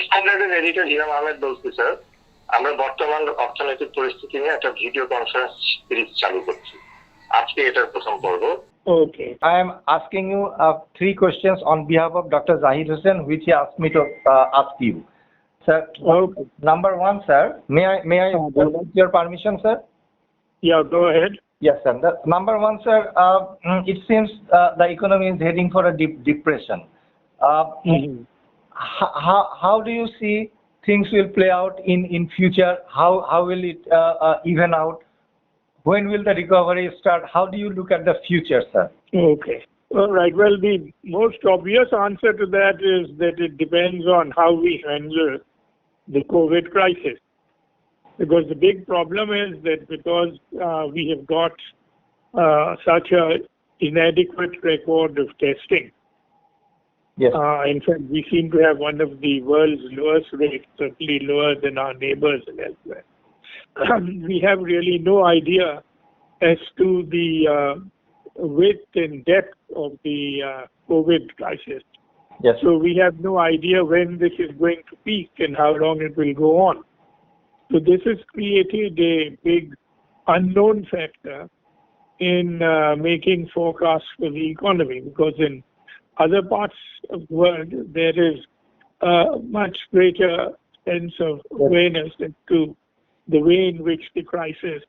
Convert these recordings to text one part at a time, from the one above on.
স্ট্যান্ডার্ডের editor Hiram Ahmed বলছি sir. আমরা বর্তমান অর্থনৈতিক পরিস্থিতি নিয়ে একটা ভিডিও কনফারেন্স সিরিজ চালু করছি। আজকে এটার প্রথম পর্ব। Okay. I am asking you 3 questions on behalf of Dr. Zahid Hussain, which he asked me to ask you. Sir, number 1, sir, may I with your permission, sir? Yeah, go ahead. Yes, sir. Number 1, sir, it seems the economy is heading for a deep depression. How do you see things will play out in future? How will it even out? When will the recovery start? How do you look at the future, sir? Okay. All right. Well, the most obvious answer to that is that it depends on how we handle the COVID crisis. Because the big problem is that because we have got such a inadequate record of testing. Yes. In fact, we seem to have one of the world's lowest rates, certainly lower than our neighbors and elsewhere. We have really no idea as to the width and depth of the COVID crisis. Yes. So we have no idea when this is going to peak and how long it will go on. So this has created a big unknown factor in making forecasts for the economy, because in other parts of the world there is a much greater sense of awareness as to the way in which the crisis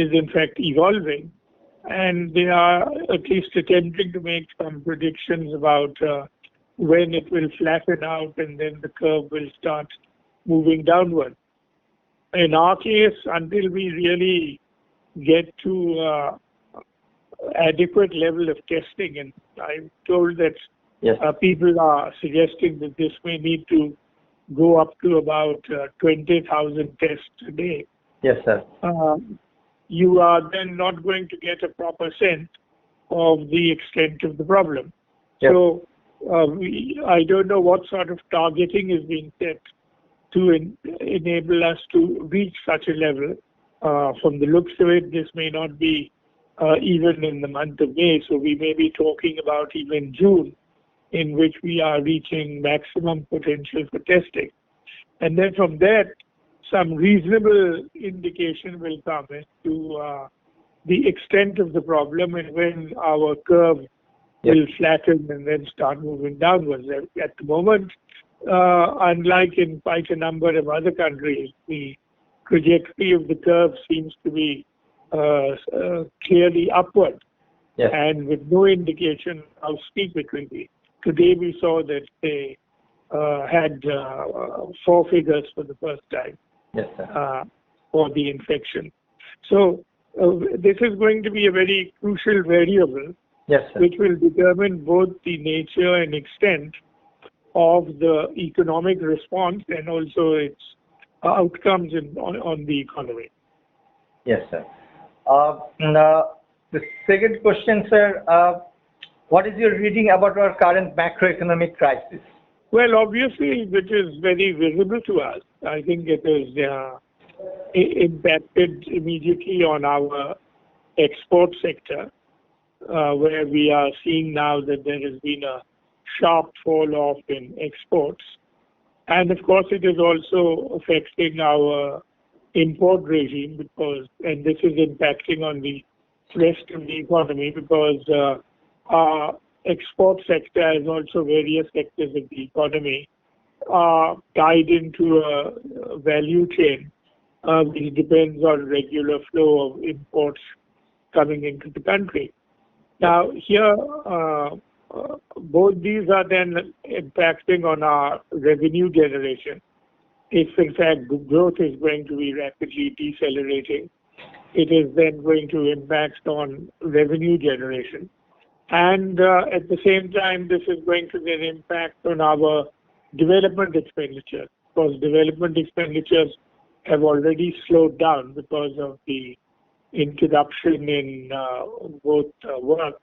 is in fact evolving, and they are at least attempting to make some predictions about when it will flatten out and then the curve will start moving downward. In our case, until we really get to adequate level of testing, and I'm told that Yes. People are suggesting that this may need to go up to about 20,000 tests a day. Yes, sir. You are then not going to get a proper sense of the extent of the problem. Yes. So I don't know what sort of targeting is being set to enable us to reach such a level. From the looks of it, this may not be even in the month of May, so we may be talking about even June, in which we are reaching maximum potential for testing. And then from that, some reasonable indication will come as to the extent of the problem and when our curve will flatten and then start moving downwards. At the moment, unlike in quite a number of other countries, the trajectory of the curve seems to be clearly upward. Yes. And with no indication how steep it will be. Today we saw that they had 4 figures for the first time. Yes, sir. For the infection. So this is going to be a very crucial variable, Yes, sir. which will determine both the nature and extent of the economic response and also its outcomes on the economy. Yes, sir. Now, the second question, sir, what is your reading about our current macroeconomic crisis? Well, obviously, which is very visible to us. I think it is impacted immediately on our export sector, where we are seeing now that there has been a sharp fall off in exports. And of course, it is also affecting our import regime and this is impacting on the rest of the economy because our export sector and also various sectors of the economy are tied into a value chain which depends on regular flow of imports coming into the country. Now here, both these are then impacting on our revenue generation. If in fact growth is going to be rapidly decelerating, it is then going to impact on revenue generation. And at the same time, this is going to then impact on our development expenditures, because development expenditures have already slowed down because of the interruption in both work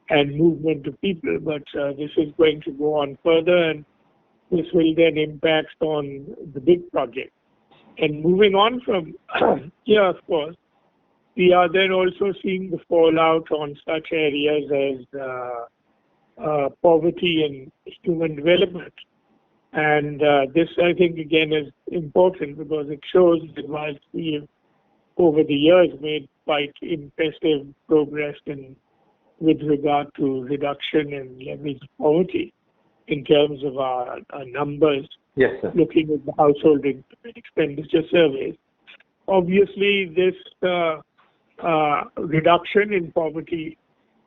and movement of people. But this is going to go on further, and this will then impact on the big project. And moving on from here, of course, we are then also seeing the fallout on such areas as poverty and human development. And this, I think, again, is important because it shows that whilst we have, over the years, made quite impressive progress with regard to reduction in levels of poverty in terms of our numbers, Yes, sir. looking at the household expenditure surveys. Obviously, this reduction in poverty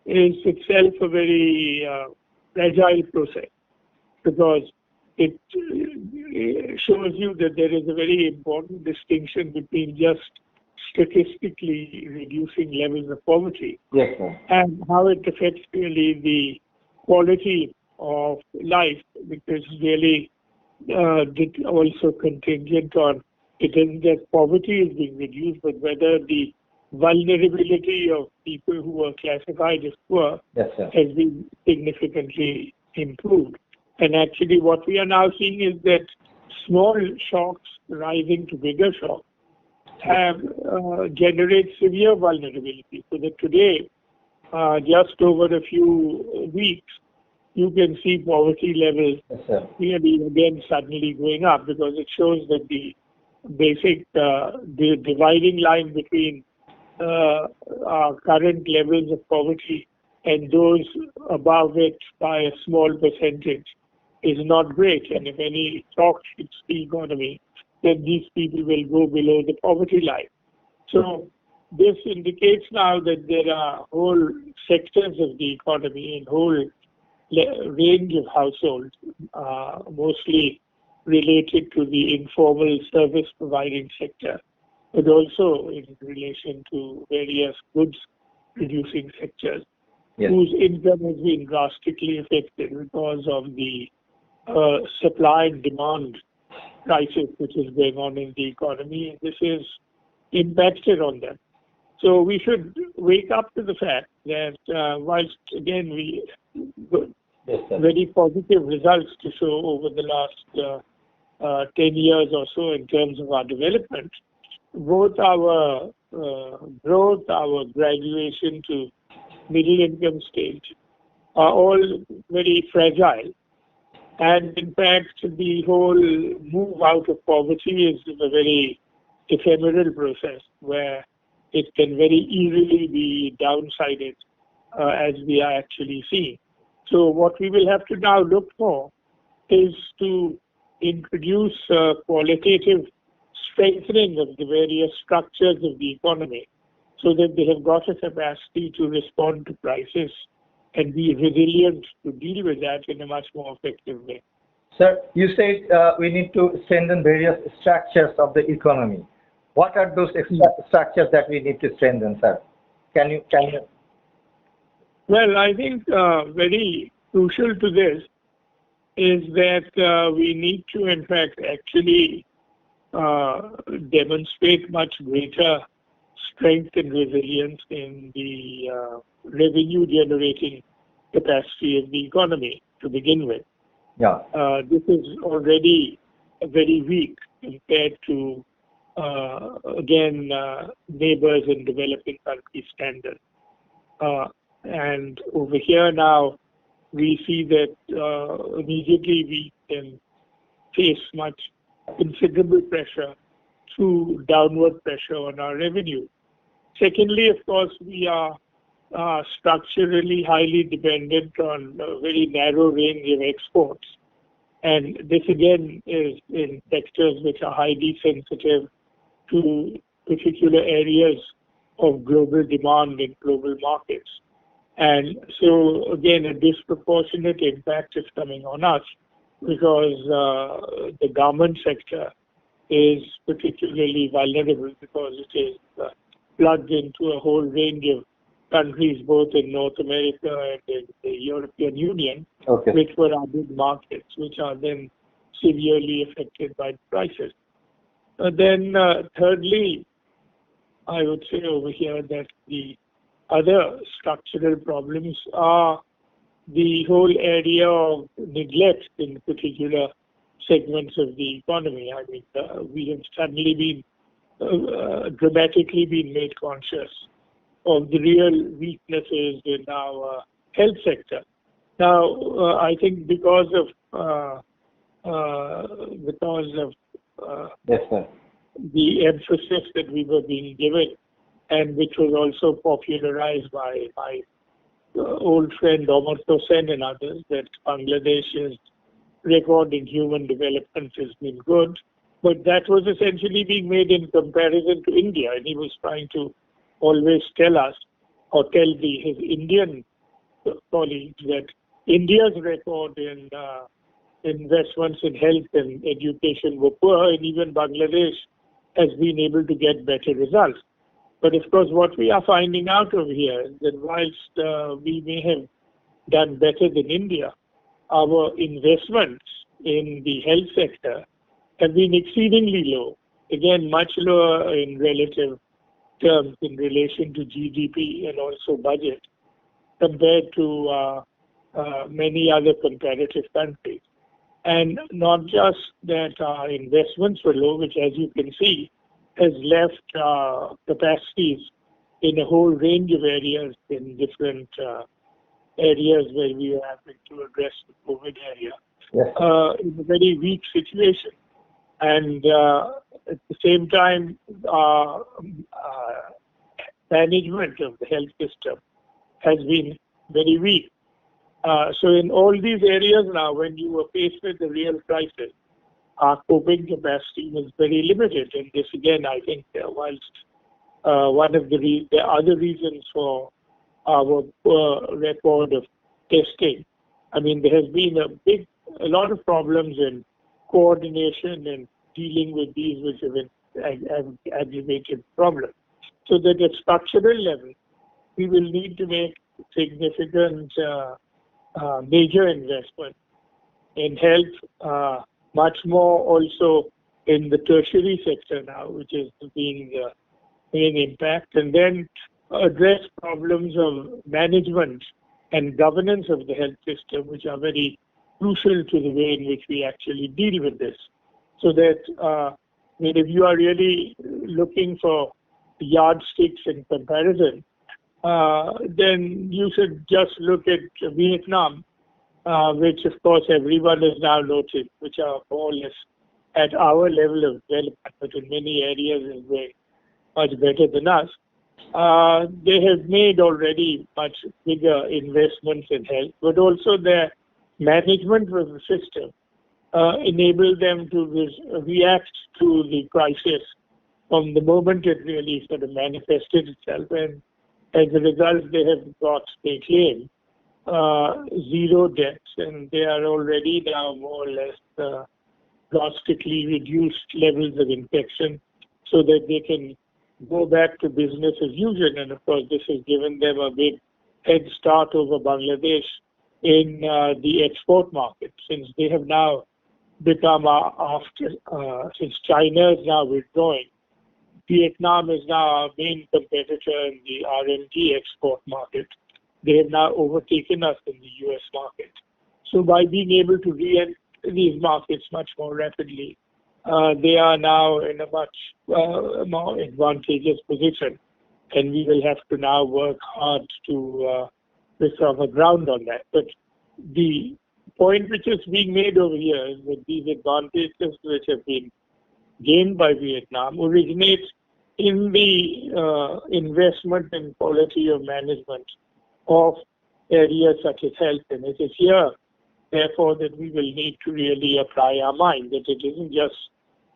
is itself a very fragile process because it shows you that there is a very important distinction between just statistically reducing levels of poverty Yes, sir. and how it affects really the quality of life, because really also contingent on it isn't that poverty is being reduced, but whether the vulnerability of people who are classified as poor Yes, sir. has been significantly improved. And actually what we are now seeing is that small shocks rising to bigger shocks have generate severe vulnerability. So that today, just over a few weeks, you can see poverty levels Yes, sir. really again suddenly going up, because it shows that the basic the dividing line between our current levels of poverty and those above it by a small percentage is not great. And if any shock hits the economy, then these people will go below the poverty line. So this indicates now that there are whole sectors of the economy and whole range of households, mostly related to the informal service providing sector, but also in relation to various goods producing sectors, Yes. whose income has been drastically affected because of the supply and demand crisis which is going on in the economy. This is impacted on them. So we should wake up to the fact that whilst again we Yes, sir. very positive results to show over the last 10 years or so in terms of our development, both our growth, our graduation to middle income stage are all very fragile. And in fact, the whole move out of poverty is a very ephemeral process where it can very easily be downsided as we are actually seeing. So what we will have to now look for is to introduce qualitative strengthening of the various structures of the economy so that they have got a capacity to respond to crisis and be resilient to deal with that in a much more effective way. Sir, you said we need to strengthen various structures of the economy. What are those structures that we need to strengthen, sir? Can you? Well, I think very crucial to this is that we need to, in fact, actually demonstrate much greater strength and resilience in the revenue generating capacity of the economy to begin with. Yeah. This is already very weak compared to, again, neighbors in developing country standards. And over here now, we see that immediately we can face much considerable pressure through downward pressure on our revenue. Secondly, of course, we are structurally highly dependent on a very narrow range of exports. And this again is in sectors which are highly sensitive to particular areas of global demand in global markets. And so again, a disproportionate impact is coming on us because the garment sector is particularly vulnerable because it is plugged into a whole range of countries, both in North America and in the European Union, Okay. which were our big markets, which are then severely affected by the crisis. Then thirdly, I would say over here that the other structural problems are the whole area of neglect in particular segments of the economy. I mean, we have suddenly been dramatically been made conscious of the real weaknesses in our health sector. Now, I think because of because of Yes, sir. the emphasis that we were being given, and which was also popularized by my old friend Omar Hossain and others, that Bangladesh's record in human development has been good. But that was essentially being made in comparison to India, and he was trying to always tell us, or tell his Indian colleagues, that India's record in investments in health and education were poor, and even Bangladesh has been able to get better results. But of course, what we are finding out over here is that whilst we may have done better than India, our investments in the health sector have been exceedingly low. Again, much lower in relative terms in relation to GDP and also budget compared to many other comparative countries. And not just that our investments were low, which, as you can see, has left capacities in a whole range of areas in different areas where we are having to address the COVID area, Yes. in a very weak situation. And at the same time, management of the health system has been very weak. So in all these areas now, when you were faced with the real crisis, our coping capacity was very limited. And this again, I think, whilst one of the other reasons for our poor record of testing, I mean, there has been a lot of problems in coordination and dealing with these, which have been aggravated problems. So that at structural level, we will need to make significant major investment in health, much more also in the tertiary sector now, which is being main impact, and then address problems of management and governance of the health system, which are very crucial to the way in which we actually deal with this. So that if you are really looking for yardsticks in comparison, then you should just look at Vietnam, which of course everyone has now noted, which are more or less at our level of development, but in many areas is very much better than us. They have made already much bigger investments in health, but also their management of the system enabled them to react to the crisis from the moment it really sort of manifested itself. And as a result, they claim, zero deaths, and they are already now more or less drastically reduced levels of infection so that they can go back to business as usual. And of course, this has given them a big head start over Bangladesh in the export market, since they have now become, since China is now withdrawing, Vietnam is now our main competitor in the RMG export market. They have now overtaken us in the US market. So by being able to re-enter these markets much more rapidly, they are now in a much more advantageous position, and we will have to now work hard to recover ground on that. But the point which is being made over here is that these advantages which have been gained by Vietnam originate in the investment and quality of management of areas such as health. And it is here, therefore, that we will need to really apply our mind, that it isn't just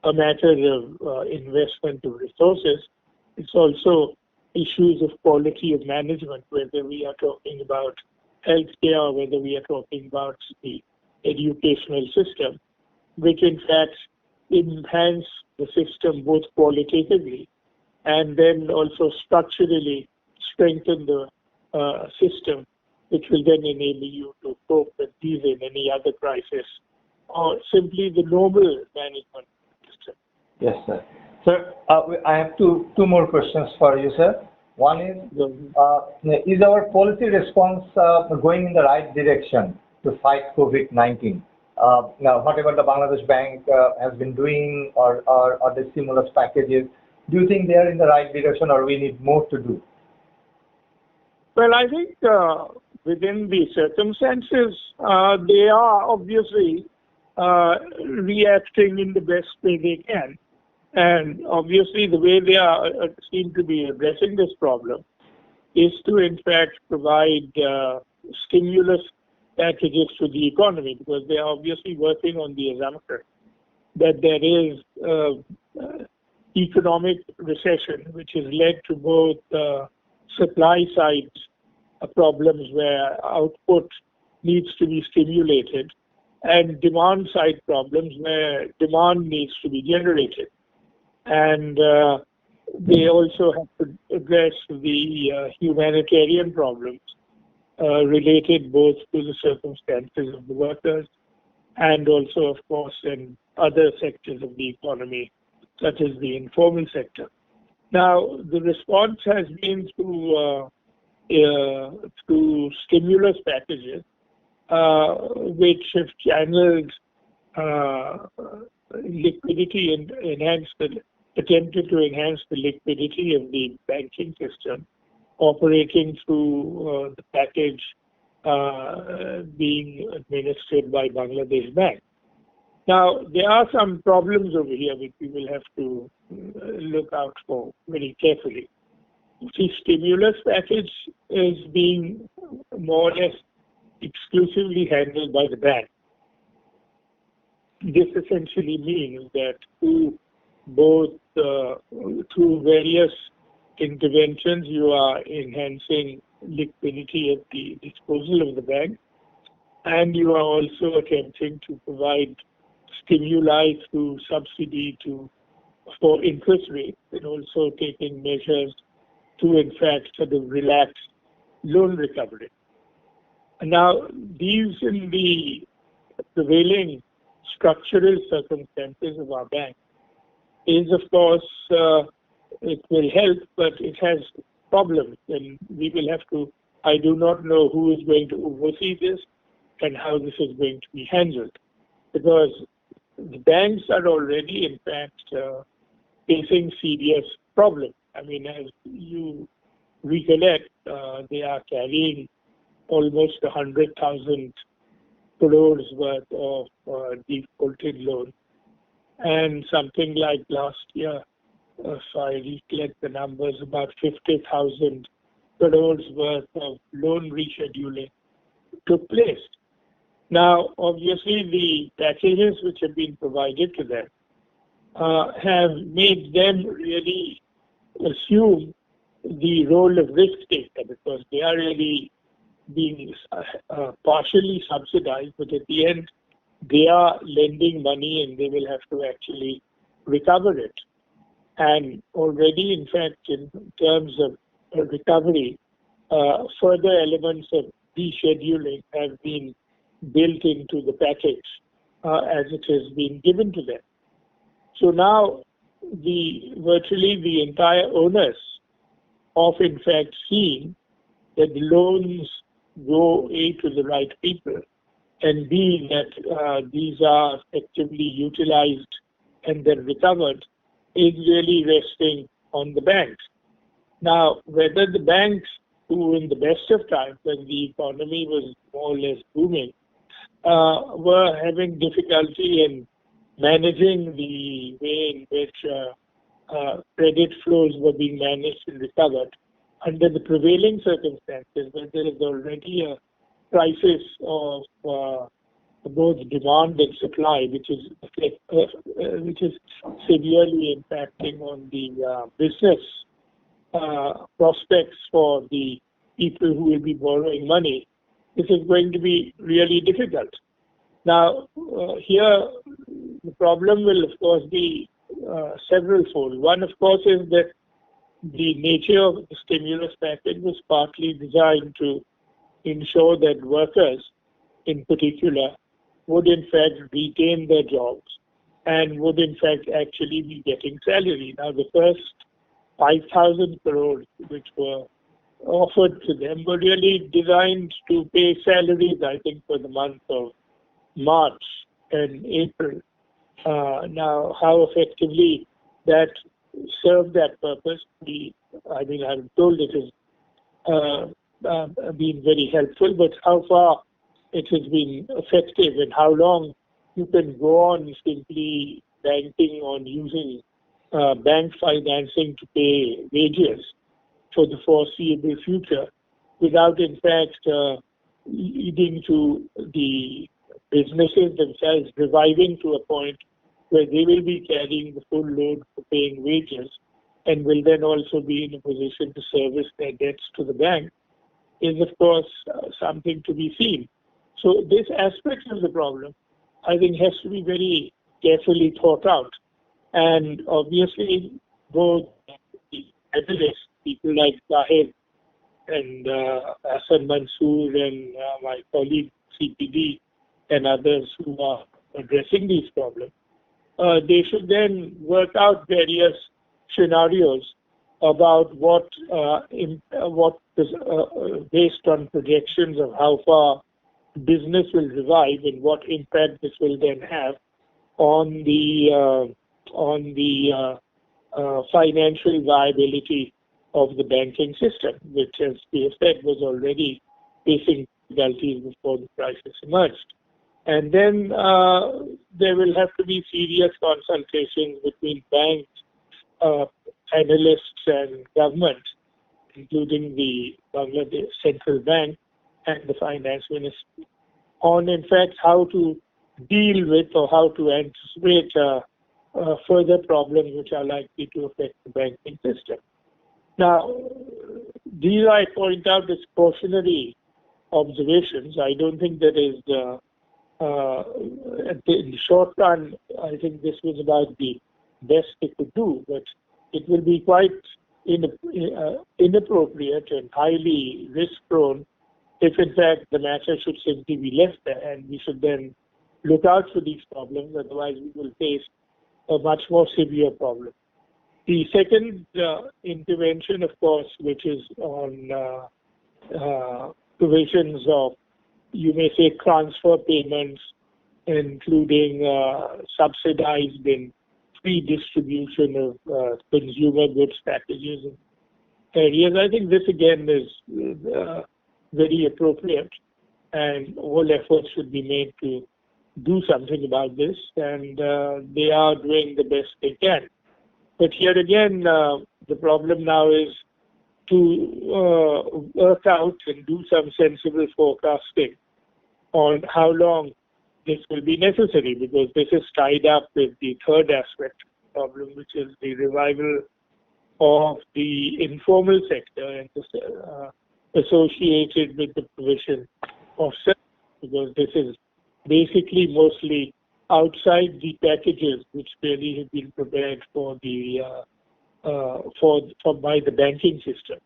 a matter of investment of resources, it's also issues of quality of management, whether we are talking about healthcare or whether we are talking about the educational system, which in fact enhance the system both qualitatively and then also structurally strengthen the system, which will then enable you to cope with these and any other crisis, or simply the normal management system. Yes, sir. Sir, I have two more questions for you, sir. One is our policy response going in the right direction to fight COVID-19? Now, whatever the Bangladesh Bank has been doing, or the stimulus packages, do you think they are in the right direction, or we need more to do? Well, I think within the circumstances, they are obviously reacting in the best way they can. And obviously, the way they seem to be addressing this problem is to, in fact, provide stimulus packages to the economy, because they are obviously working on the assumption that there is economic recession, which has led to both supply side problems where output needs to be stimulated and demand side problems where demand needs to be generated. And they also have to address the humanitarian problems related both to the circumstances of the workers and also, of course, in other sectors of the economy, such as the informal sector. Now, the response has been through stimulus packages, which have channeled liquidity and attempted to enhance the liquidity of the banking system, operating through the package being administered by Bangladesh Bank. Now, there are some problems over here which we will have to look out for very carefully. The stimulus package is being more or less exclusively handled by the bank. This essentially means that through various interventions, you are enhancing liquidity at the disposal of the bank, and you are also attempting to provide stimuli through subsidy for interest rates, and also taking measures to, in fact, sort of relax loan recovery. Now, these in the prevailing structural circumstances of our bank is, of course, it will help, but it has problems, and we will have to, I do not know who is going to oversee this and how this is going to be handled, because the banks are already, in fact, facing serious problems. I mean, as you recollect, they are carrying almost 100,000 crores worth of defaulted loans, and something like last year, if I recollect the numbers, about 50,000 crores worth of loan rescheduling took place. Now, obviously, the packages which have been provided to them have made them really assume the role of risk taker, because they are really being partially subsidized, but at the end, they are lending money and they will have to actually recover it. And already, in fact, in terms of recovery, further elements of descheduling have been built into the package as it has been given to them. So now, virtually the entire onus of, in fact, seeing that the loans go A, to the right people, and B, that these are effectively utilized and then recovered, is really resting on the banks. Now, whether the banks, who in the best of times, when the economy was more or less booming, were having difficulty in managing the way in which credit flows were being managed and recovered, under the prevailing circumstances, where there is already a crisis of both demand and supply, which is severely impacting on the business prospects for the people who will be borrowing money, this is going to be really difficult. Now, here the problem will, of course, be several-fold. One, of course, is that the nature of the stimulus package was partly designed to ensure that workers, in particular, would in fact retain their jobs and would in fact actually be getting salary. Now, the first 5,000 crores which were offered to them were really designed to pay salaries, I think, for the month of March and April. Now, how effectively that served that purpose, I'm told it has been very helpful, but how far it has been effective and how long you can go on simply banking on using bank financing to pay wages for the foreseeable future without in fact leading to the businesses themselves reviving to a point where they will be carrying the full load for paying wages and will then also be in a position to service their debts to the bank is of course something to be seen. So this aspect of the problem I think has to be very carefully thought out. And obviously both the analysts, people like Zahir and Hassan Mansoor and my colleague CPD and others who are addressing these problems, they should then work out various scenarios about what is based on projections of how far business will revive and what impact this will then have on the financial viability of the banking system, which, as we have said, was already facing difficulties before the crisis emerged. And then there will have to be serious consultations between banks, analysts and government, including the Bangladesh Central Bank and the Finance Ministry, on in fact how to deal with or how to anticipate further problems which are likely to affect the banking system. Now, these I point out as cautionary observations. I don't think that is, in the short run, I think this was about the best it could do, but it will be quite inappropriate and highly risk-prone if in fact the matter should simply be left there, and we should then look out for these problems, otherwise we will face a much more severe problem. The second intervention, of course, which is on provisions of, you may say, transfer payments, including subsidized and free distribution of consumer goods packages and areas. I think this again is very appropriate, and all efforts should be made to do something about this, and they are doing the best they can. But here again, the problem now is to work out and do some sensible forecasting on how long this will be necessary, because this is tied up with the third aspect of the problem, which is the revival of the informal sector and associated with the provision of service, because this is basically mostly outside the packages which really have been prepared for the by the banking system.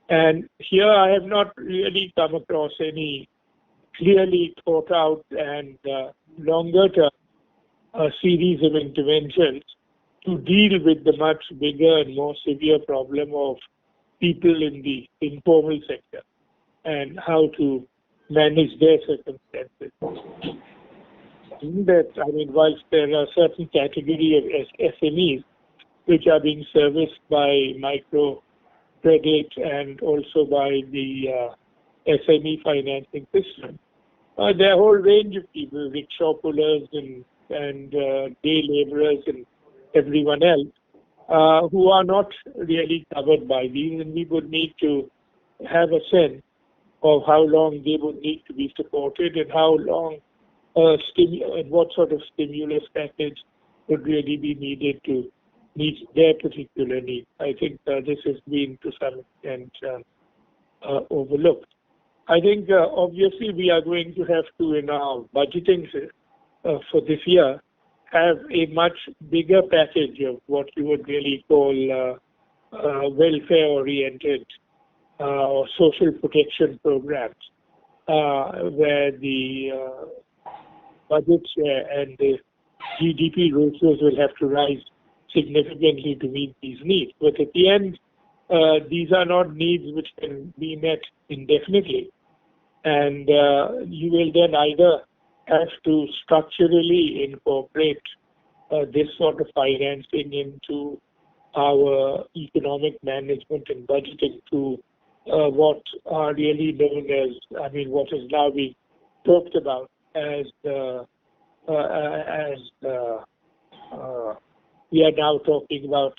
And here I have not really come across any clearly thought out and longer term series of interventions to deal with the much bigger and more severe problem of people in the informal sector and how to manage their circumstances. That, I mean, whilst there are certain category of SMEs which are being serviced by micro credit and also by the SME financing system, there are a whole range of people, rickshaw pullers and day laborers and everyone else, who are not really covered by these, and we would need to have a sense of how long they would need to be supported and how long and what sort of stimulus package would really be needed to meet their particular needs. I think this has been to some extent overlooked. I think obviously we are going to have to, in our budgeting for this year, have a much bigger package of what you would really call welfare-oriented or social protection programs, where the budgets and the GDP ratios will have to rise significantly to meet these needs. But at the end, these are not needs which can be met indefinitely. And you will then either have to structurally incorporate this sort of financing into our economic management and budgeting to what are really known as, I mean, what is now being talked about as the as we are now talking about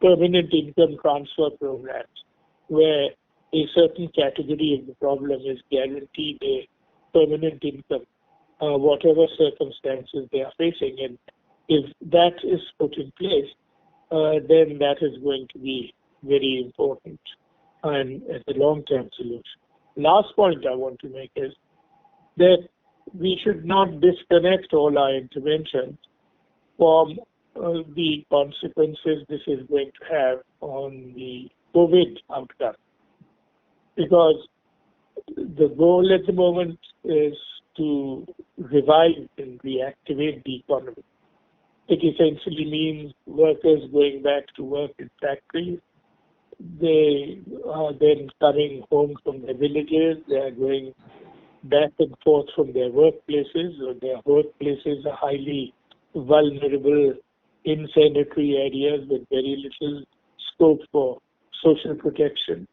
permanent income transfer programs, where a certain category of the problem is guaranteed a permanent income, whatever circumstances they are facing. And if that is put in place, then that is going to be very important and as a long-term solution. Last point I want to make is that we should not disconnect all our interventions from the consequences this is going to have on the COVID outcome. Because the goal at the moment is to revive and reactivate the economy. It essentially means workers going back to work in factories. They are then coming home from their villages. They are going back and forth from their workplaces, or their workplaces are highly vulnerable in sanitary areas with very little scope for social protection.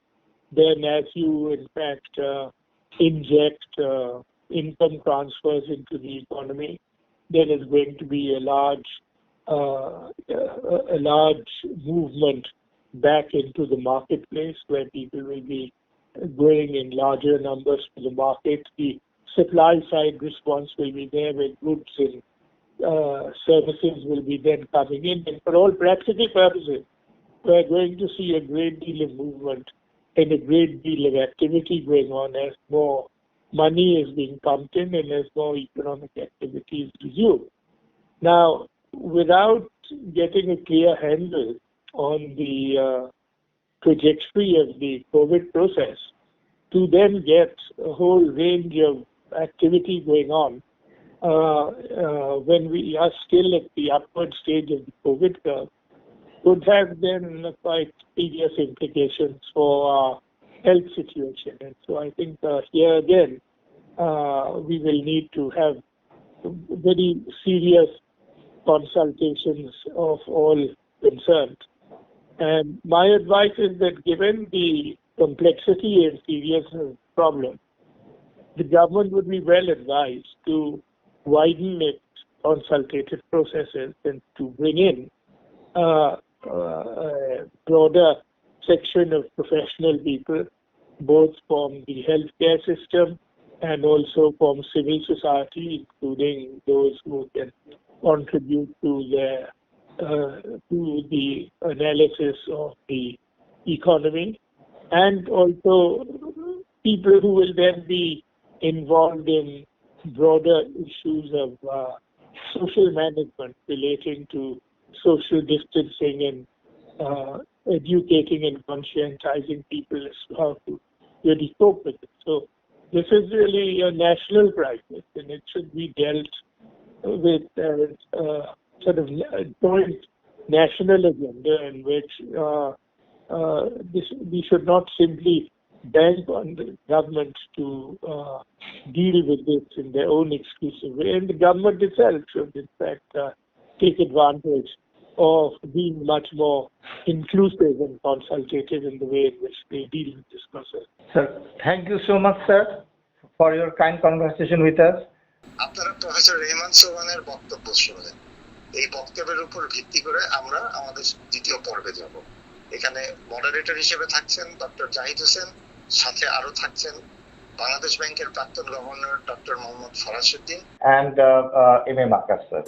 Then as you, in fact, inject income transfers into the economy, there is going to be a large movement back into the marketplace, where people will be going in larger numbers to the market. The supply side response will be there, where goods and services will be then coming in. And for all practical purposes, we're going to see a great deal of movement and a great deal of activity going on as more money is being pumped in and as more economic activities resume. Now, without getting a clear handle on the trajectory of the COVID process, to then get a whole range of activity going on when we are still at the upward stage of the COVID curve, could have then quite serious implications for our health situation. And so I think here again, we will need to have very serious consultations of all concerned. And my advice is that given the complexity and seriousness of the problem, the government would be well advised to widen its consultative processes and to bring in a broader section of professional people, both from the healthcare system and also from civil society, including those who can contribute to the analysis of the economy, and also people who will then be involved in broader issues of social management relating to social distancing and educating and conscientizing people as to how to really cope with it. So this is really a national crisis, and it should be dealt with sort of a joint national agenda in which we should not simply bank on the government to deal with this in their own exclusive way. And the government itself should, in fact, take advantage of being much more inclusive and consultative in the way in which they deal with this process. Sir, thank you so much, sir, for your kind conversation with us. আপনারা professor Rehman সোহানের বক্তব্য শুনলেন। এই বক্তব্যের উপর ভিত্তি করে আমরা আমাদের দ্বিতীয় পর্বে যাব। এখানে মডারেটর হিসেবে থাকছেন ডক্টর জাহিদ হোসেন, সাথে আরো থাকছেন বাংলাদেশ ব্যাংকের প্রাক্তন governor doctor Mohammad Farasuddin and M.A. Makkar, sir.